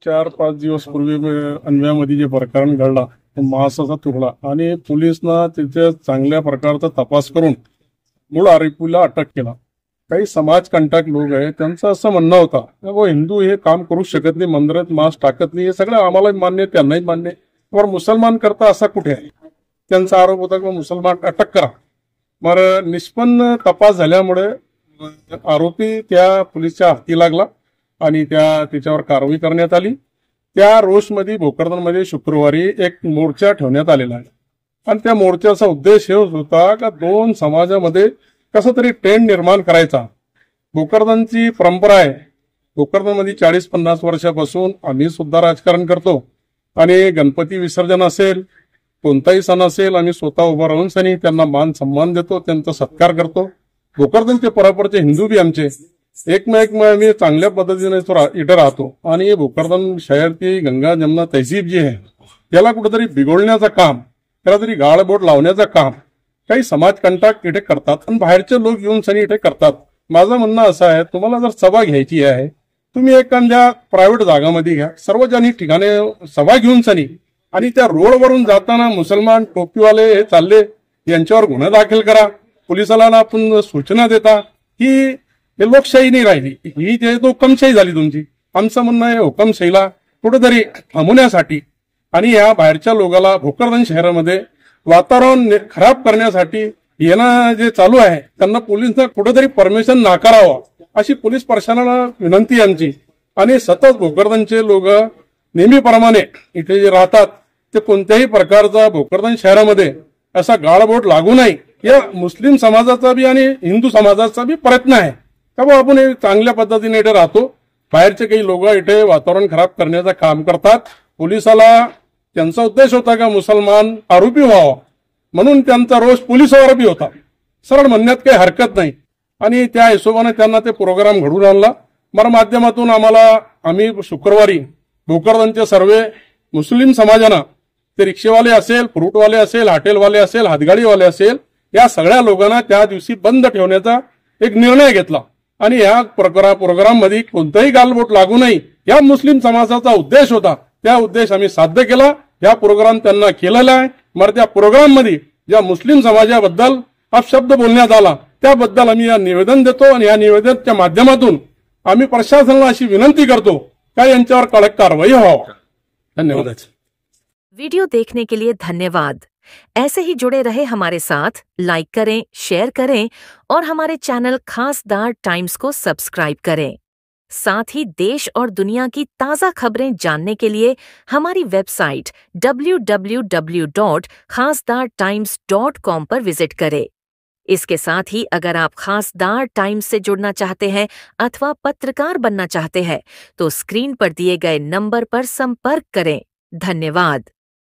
4-5 दिवस पूर्वी अन्व्यामध्ये जे प्रकरण घडला तो मासाचा तुकडा आणि पोलिसना तिथे चांगल्या प्रकारचा तपास करून मूळ आरोपीला अटक केला. काही समाजकंटक लोक आहे त्यांचं असं म्हणणं होतं की हिंदू हे काम करू शकत नाही, मंदिरात मांस टाकत नाही, हे सगळं आम्हाला मान्य त्यांनाही मान्य, पण मुसलमान करता असा कुठे आहे. त्यांचा आरोप होता की मुसलमान अटक करा. मग निष्पन्न तपास झाल्यामुळे आरोपी त्या पोलिसच्या हाती लागला आणि त्याच्यावर कारवाई करण्यात आली. त्या रोषमध्ये भोकरदनमध्ये शुक्रवारी एक मोर्चा ठेवण्यात आलेला आहे आणि त्या मोर्चाचा उद्देश हे होता का दोन समाजामध्ये कसं तरी ट्रेंड निर्माण करायचा. भोकरदनची परंपरा आहे, भोकरदनमध्ये 40-50 वर्षापासून आम्ही सुद्धा राजकारण करतो आणि गणपती विसर्जन असेल कोणताही सण असेल आम्ही स्वतः उभं राहून सणी त्यांना मान सन्मान देतो, त्यांचा सत्कार करतो. भोकरदनचे परंपरेचे हिंदू बी आमचे एकमेक आम्ही चांगल्या पद्धतीने इथे राहतो आणि भोकरदन शहरची गंगा जमुना तहसीब जी आहे त्याला कुठेतरी बिघडण्याचं काम, त्याला तरी गाळबोट लावण्याचं काम काही समाजकंटक इथे करतात आणि बाहेरचे लोक येऊन सनी इथे करतात. माझं म्हणणं असं आहे, तुम्हाला जर सभा घ्यायची आहे तुम्ही एखाद्या प्रायव्हेट जागामध्ये घ्या, सार्वजनिक ठिकाणी सभा घेऊन सनी आणि त्या रोडवरून जाताना मुसलमान टोपीवाले हे चालले यांच्यावर गुन्हा दाखल करा, पोलिसाला आपण सूचना देता, ही लोकशाही नाही राहिली, ही तो हुकमशाही झाली तुमची. आमचं म्हणणं आहे हुकमशाहीला कुठेतरी थांबवण्यासाठी आणि या बाहेरच्या लोकांना भोकरदन शहरामध्ये वातावरण खराब करण्यासाठी येणं जे चालू आहे त्यांना पोलिसांना कुठेतरी परमिशन नाकारावं अशी पोलीस प्रशासनाला विनंती आमची. आणि सतत भोकरदनचे लोक नेहमीप्रमाणे इथे जे राहतात ते कोणत्याही प्रकारचा भोकरदन शहरामध्ये असा गाळबोट लागू नये या मुस्लिम समाजाचा बी आणि हिंदू समाजाचा बी प्रयत्न आहे का बा आपण चांगल्या पद्धतीने इथे राहतो. बाहेरचे काही लोक इथे वातावरण खराब करण्याचं काम करतात. पोलिसाला त्यांचा उद्देश होता का मुसलमान आरोपी व्हावा म्हणून त्यांचा रोष पोलिसावर बी होता, सरळ म्हणण्यात काही हरकत नाही. आणि त्या हिशोबाने त्यांना ते प्रोग्राम घडून आणला. मग माध्यमातून आम्ही शुक्रवारी भोकरदनचे सर्व मुस्लिम समाजानं ते रिक्षेवाले असेल, फ्रूटवाले असेल, हॉटेलवाले असेल, हातगाडीवाले असेल या सगळ्या लोकांना त्या दिवशी बंद ठेवण्याचा एक निर्णय घेतला आणि या प्रोग्राम मध्ये कोणताही गालबोट लागू नये या मुस्लिम समाजाचा उद्देश होता. त्या उद्देश आम्ही साध्य केला. या प्रोग्राम त्यांना केलेला आहे. मग त्या प्रोग्राम मध्ये ज्या मुस्लिम समाजाबद्दल अपशब्द बोलण्यात आला त्याबद्दल आम्ही या निवेदन देतो आणि या निवेदनाच्या माध्यमातून आम्ही प्रशासनाला अशी विनंती करतो का यांच्यावर कडक कारवाई व्हावी. धन्यवाद. वीडियो देखने के लिए धन्यवाद. ऐसे ही जुड़े रहे हमारे साथ, लाइक करें, शेयर करें और हमारे चैनल खासदार टाइम्स को सब्सक्राइब करें. साथ ही देश और दुनिया की ताज़ा खबरें जानने के लिए हमारी वेबसाइट www.khasdartimes.com पर विजिट करें. इसके साथ ही अगर आप खासदार टाइम्स से जुड़ना चाहते हैं अथवा पत्रकार बनना चाहते हैं तो स्क्रीन पर दिए गए नंबर पर संपर्क करें. धन्यवाद.